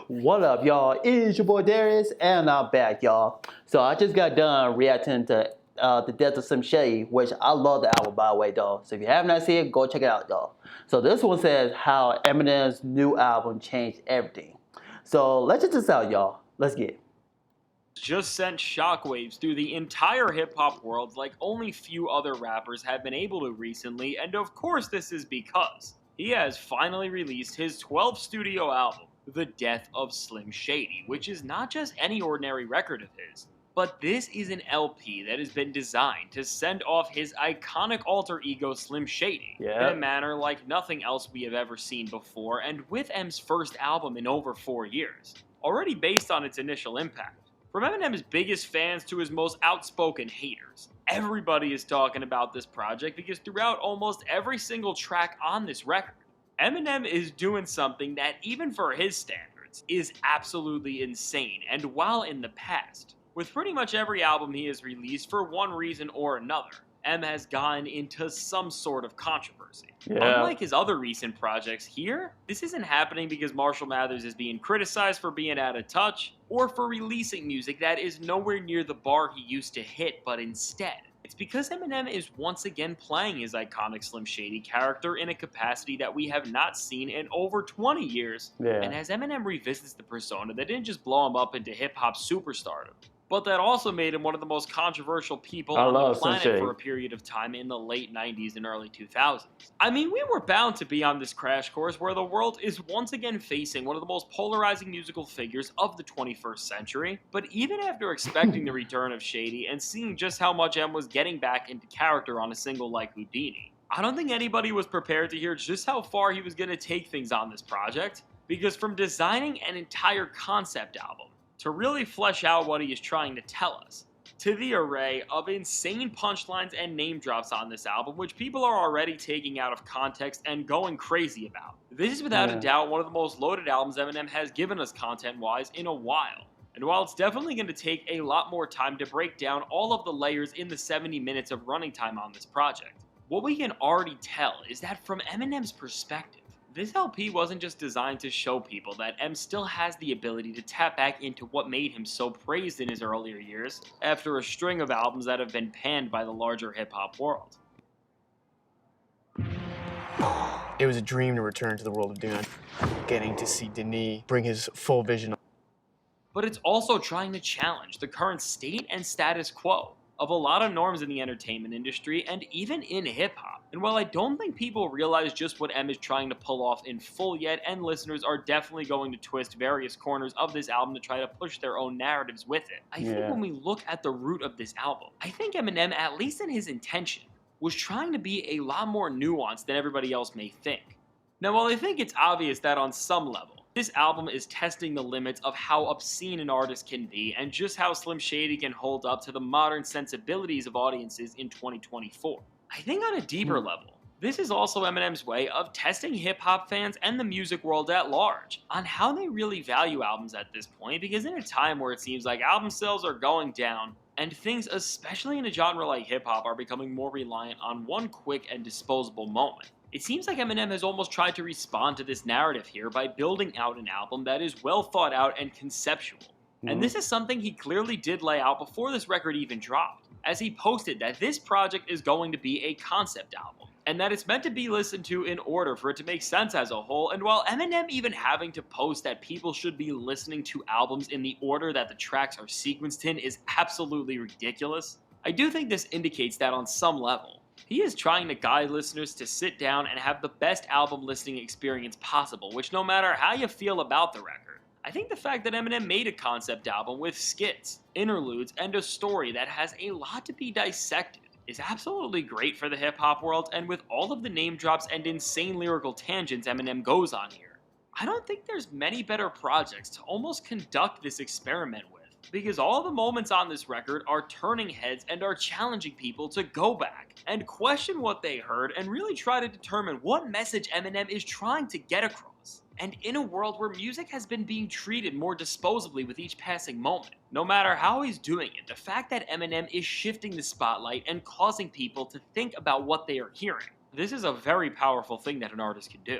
What up, y'all? It's your boy Darius, and I'm back, y'all. So I just got done reacting to the Death of Slim Shady, which I love the album, by the way, though. So if you have not seen it, go check it out, y'all. So this one says how Eminem's new album changed everything. So let's check this out, y'all. Let's get it. Just sent shockwaves through the entire hip-hop world like only few other rappers have been able to recently, and of course this is because he has finally released his 12th studio album, The Death of Slim Shady, which is not just any ordinary record of his, but this is an LP that has been designed to send off his iconic alter ego Slim Shady in a manner like nothing else we have ever seen before, and with M's first album in over 4 years, already based on its initial impact. From Eminem's biggest fans to his most outspoken haters, everybody is talking about this project because throughout almost every single track on this record, Eminem is doing something that, even for his standards, is absolutely insane. And while in the past, with pretty much every album he has released for one reason or another, M has gotten into some sort of controversy. Unlike his other recent projects here, this isn't happening because Marshall Mathers is being criticized for being out of touch, or for releasing music that is nowhere near the bar he used to hit, but instead, it's because Eminem is once again playing his iconic Slim Shady character in a capacity that we have not seen in over 20 years, and as Eminem revisits the persona that didn't just blow him up into hip-hop superstardom, but that also made him one of the most controversial people on the planet for a period of time in the late 90s and early 2000s. I mean, we were bound to be on this crash course where the world is once again facing one of the most polarizing musical figures of the 21st century, but even after expecting the return of Shady and seeing just how much M was getting back into character on a single like Houdini, I don't think anybody was prepared to hear just how far he was going to take things on this project, because from designing an entire concept album, to really flesh out what he is trying to tell us, to the array of insane punchlines and name drops on this album, which people are already taking out of context and going crazy about. This is without a doubt one of the most loaded albums Eminem has given us content-wise in a while. And while it's definitely going to take a lot more time to break down all of the layers in the 70 minutes of running time on this project, what we can already tell is that from Eminem's perspective, this LP wasn't just designed to show people that M still has the ability to tap back into what made him so praised in his earlier years, after a string of albums that have been panned by the larger hip-hop world. It was a dream to return to the world of Dune, getting to see Denis bring his full vision. But it's also trying to challenge the current state and status quo of a lot of norms in the entertainment industry and even in hip-hop. And while I don't think people realize just what M is trying to pull off in full yet, and listeners are definitely going to twist various corners of this album to try to push their own narratives with it, I think when we look at the root of this album, I think Eminem, at least in his intention, was trying to be a lot more nuanced than everybody else may think. Now, while I think it's obvious that on some level, this album is testing the limits of how obscene an artist can be and just how Slim Shady can hold up to the modern sensibilities of audiences in 2024. I think on a deeper level, this is also Eminem's way of testing hip-hop fans and the music world at large on how they really value albums at this point, because in a time where it seems like album sales are going down and things, especially in a genre like hip-hop, are becoming more reliant on one quick and disposable moment, it seems like Eminem has almost tried to respond to this narrative here by building out an album that is well thought out and conceptual. And this is something he clearly did lay out before this record even dropped, as he posted that this project is going to be a concept album, and that it's meant to be listened to in order for it to make sense as a whole. And while Eminem even having to post that people should be listening to albums in the order that the tracks are sequenced in is absolutely ridiculous, I do think this indicates that on some level, he is trying to guide listeners to sit down and have the best album listening experience possible, which no matter how you feel about the record, I think the fact that Eminem made a concept album with skits, interludes, and a story that has a lot to be dissected is absolutely great for the hip-hop world, and with all of the name drops and insane lyrical tangents Eminem goes on here, I don't think there's many better projects to almost conduct this experiment with, because all the moments on this record are turning heads and are challenging people to go back and question what they heard and really try to determine what message Eminem is trying to get across. And in a world where music has been being treated more disposably with each passing moment, no matter how he's doing it, the fact that Eminem is shifting the spotlight and causing people to think about what they are hearing, this is a very powerful thing that an artist can do.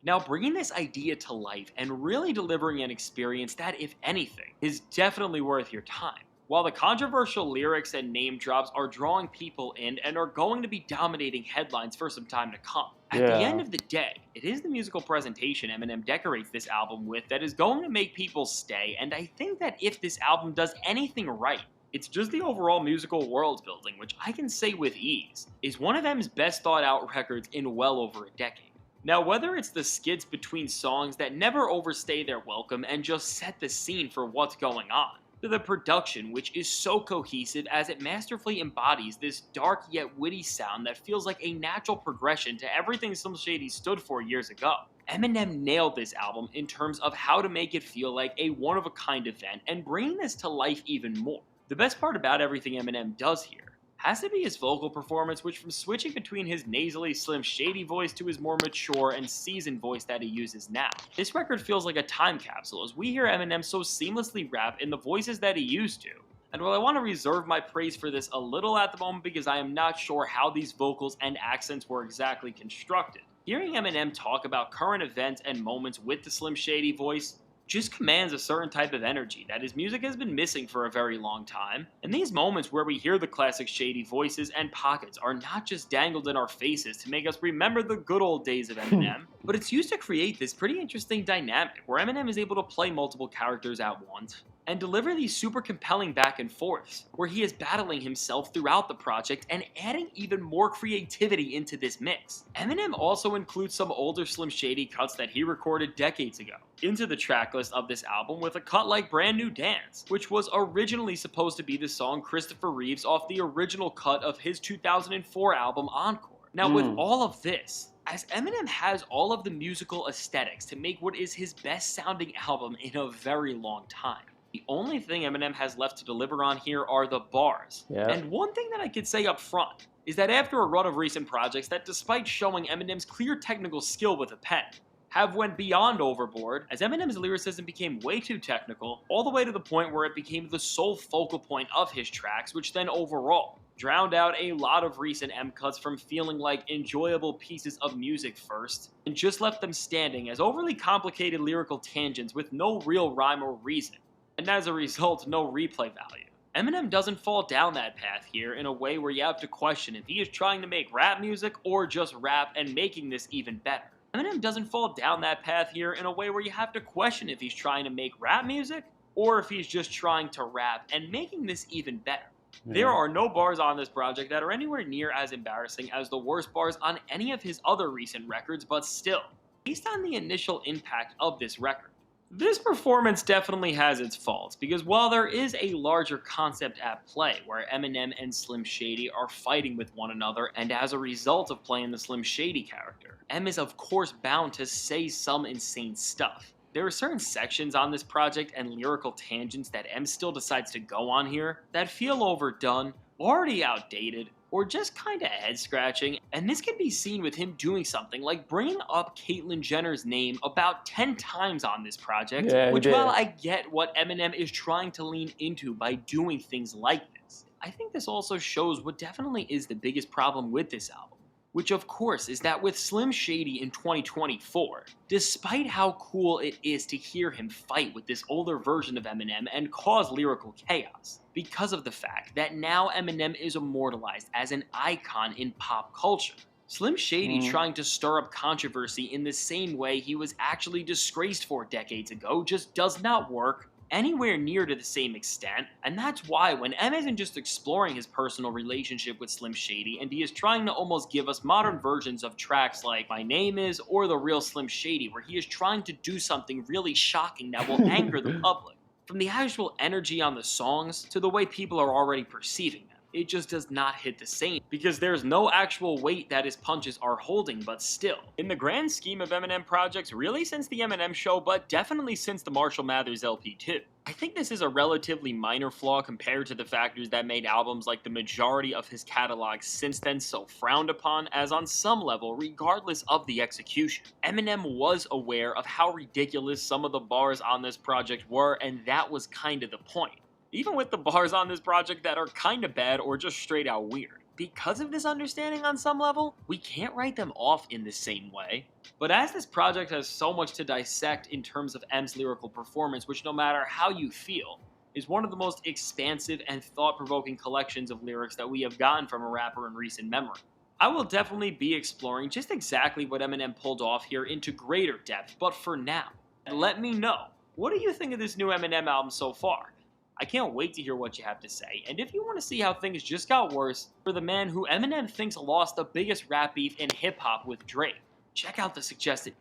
Now, bringing this idea to life and really delivering an experience that, if anything, is definitely worth your time. While the controversial lyrics and name drops are drawing people in and are going to be dominating headlines for some time to come, at the end of the day, it is the musical presentation Eminem decorates this album with that is going to make people stay, and I think that if this album does anything right, it's just the overall musical world building, which I can say with ease, is one of M's best thought out records in well over a decade. Now, whether it's the skits between songs that never overstay their welcome and just set the scene for what's going on, to the production, which is so cohesive as it masterfully embodies this dark yet witty sound that feels like a natural progression to everything Slim Shady stood for years ago. Eminem nailed this album in terms of how to make it feel like a one-of-a-kind event and bringing this to life even more. The best part about everything Eminem does here has to be his vocal performance, which from switching between his nasally Slim Shady voice to his more mature and seasoned voice that he uses now. This record feels like a time capsule as we hear Eminem so seamlessly rap in the voices that he used to. And while I want to reserve my praise for this a little at the moment because I am not sure how these vocals and accents were exactly constructed, hearing Eminem talk about current events and moments with the Slim Shady voice just commands a certain type of energy that his music has been missing for a very long time, and these moments where we hear the classic Shady voices and pockets are not just dangled in our faces to make us remember the good old days of Eminem, but it's used to create this pretty interesting dynamic where Eminem is able to play multiple characters at once, and deliver these super compelling back and forths, where he is battling himself throughout the project and adding even more creativity into this mix. Eminem also includes some older Slim Shady cuts that he recorded decades ago into the tracklist of this album with a cut like Brand New Dance, which was originally supposed to be the song Christopher Reeves off the original cut of his 2004 album Encore. Now with all of this, as Eminem has all of the musical aesthetics to make what is his best sounding album in a very long time, the only thing Eminem has left to deliver on here are the bars. And one thing that I could say up front is that after a run of recent projects that, despite showing Eminem's clear technical skill with a pen, have went beyond overboard, as Eminem's lyricism became way too technical, all the way to the point where it became the sole focal point of his tracks, which then overall drowned out a lot of recent M cuts from feeling like enjoyable pieces of music first, and just left them standing as overly complicated lyrical tangents with no real rhyme or reason, and as a result, no replay value. Eminem doesn't fall down that path here in a way where you have to question if he is trying to make rap music or just rap and making this even better. Eminem doesn't fall down that path here in a way where you have to question if he's trying to make rap music or if he's just trying to rap and making this even better. There are no bars on this project that are anywhere near as embarrassing as the worst bars on any of his other recent records, but still, based on the initial impact of this record, this performance definitely has its faults, because while there is a larger concept at play where Eminem and Slim Shady are fighting with one another, and as a result of playing the Slim Shady character, M is of course bound to say some insane stuff. There are certain sections on this project and lyrical tangents that M still decides to go on here that feel overdone, already outdated, or just kinda head-scratching, and this can be seen with him doing something like bringing up Caitlyn Jenner's name about 10 times on this project, which while I get what Eminem is trying to lean into by doing things like this, I think this also shows what definitely is the biggest problem with this album, which of course is that with Slim Shady in 2024, despite how cool it is to hear him fight with this older version of Eminem and cause lyrical chaos, because of the fact that now Eminem is immortalized as an icon in pop culture, Slim Shady trying to stir up controversy in the same way he was actually disgraced for decades ago just does not work anywhere near to the same extent, and that's why when M isn't just exploring his personal relationship with Slim Shady and he is trying to almost give us modern versions of tracks like My Name Is or The Real Slim Shady, where he is trying to do something really shocking that will anger the public, from the actual energy on the songs to the way people are already perceiving them, it just does not hit the same, because there's no actual weight that his punches are holding, but still. In the grand scheme of Eminem projects, really since the Eminem Show, but definitely since the Marshall Mathers LP too, I think this is a relatively minor flaw compared to the factors that made albums like the majority of his catalog since then so frowned upon, as on some level, regardless of the execution, Eminem was aware of how ridiculous some of the bars on this project were, and that was kinda the point. Even with the bars on this project that are kinda bad or just straight out weird. Because of this understanding on some level, we can't write them off in the same way. But as this project has so much to dissect in terms of M's lyrical performance, which no matter how you feel, is one of the most expansive and thought-provoking collections of lyrics that we have gotten from a rapper in recent memory. I will definitely be exploring just exactly what Eminem pulled off here into greater depth, but for now, let me know, what do you think of this new Eminem album so far? I can't wait to hear what you have to say, and if you want to see how things just got worse for the man who Eminem thinks lost the biggest rap beef in hip-hop with Drake, check out the suggested.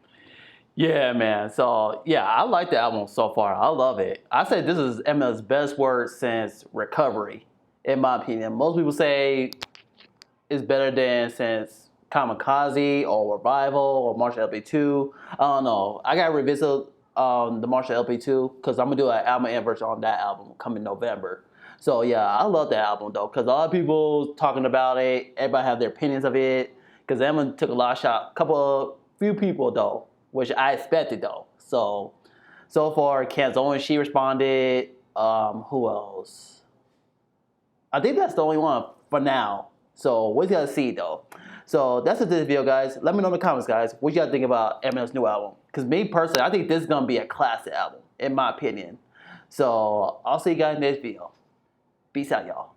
Yeah, man. So, yeah, I like the album so far. I love it. I say this is Eminem's best work since Recovery, in my opinion. Most people say it's better than since Kamikaze or Revival or Marshall LP2. I don't know. I got to revisit the Marshall LP2 because I'm going to do an album version on that album coming November. So, yeah, I love that album, though, because a lot of people talking about it. Everybody have their opinions of it because Eminem took a lot of shots. Few people, though, which I expected, though. So far, Canzone, she responded. Who else? I think that's the only one for now. So we gotta see, though. So that's it for this video, guys. Let me know in the comments, guys, what you guys think about Eminem's new album. Because me, personally, I think this is going to be a classic album, in my opinion. So I'll see you guys in the next video. Peace out, y'all.